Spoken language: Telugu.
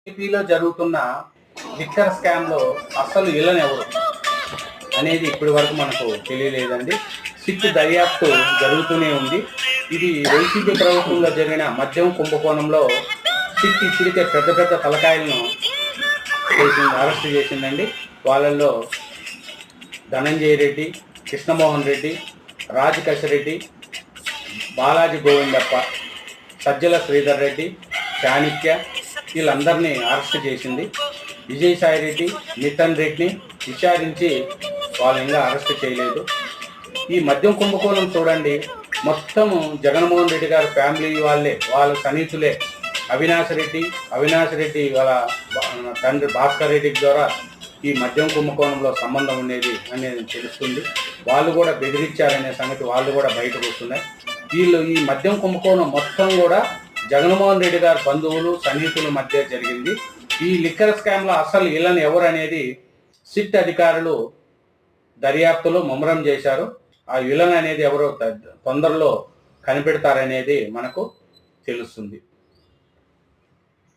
ఏపీలో జరుగుతున్న లిక్కర్ స్కామ్లో అసలు విలన్ ఎవరు అనేది ఇప్పటి వరకు మనకు తెలియలేదండి. సిట్ దర్యాప్తు జరుగుతూనే ఉంది. ఇది వైసీపీ ప్రభుత్వంలో జరిగిన మద్యం కుంభకోణంలో సిట్ ఇప్పటికే పెద్ద పెద్ద తలకాయలను అరెస్ట్ చేసిందండి. వాళ్ళల్లో ధనంజయ రెడ్డి, కృష్ణమోహన్ రెడ్డి, రాజకశరెడ్డి, బాలాజీ గోవిందప్ప, సజ్జల శ్రీధర్ రెడ్డి, చాణిక్య వీళ్ళందరినీ అరెస్ట్ చేసింది. విజయసాయి రెడ్డి, నితన్ రెడ్డిని విచారించి వాళ్ళు ఇంకా అరెస్ట్ చేయలేదు. ఈ మద్యం కుంభకోణం చూడండి, మొత్తము జగన్మోహన్ రెడ్డి గారి ఫ్యామిలీ వాళ్ళే, వాళ్ళ సన్నిహితులే. అవినాష్ రెడ్డి వాళ్ళ తండ్రి భాస్కర్ రెడ్డి ద్వారా ఈ మద్యం కుంభకోణంలో సంబంధం అనేది తెలుస్తుంది. వాళ్ళు కూడా బెదిరించారనే సంగతి వాళ్ళు కూడా బయటకు వస్తున్నాయి. వీళ్ళు ఈ మద్యం కుంభకోణం మొత్తం కూడా జగన్మోహన్ రెడ్డి గారి బంధువులు సన్నిహితుల మధ్య జరిగింది. ఈ లిక్కర్ స్కామ్లో అసలు విలన్ ఎవరు అనేది సిట్ అధికారులు దర్యాప్తులో ముమ్మరం చేశారు. ఆ విలన్ అనేది ఎవరో తొందరలో కనిపెడతారనేది మనకు తెలుస్తుంది.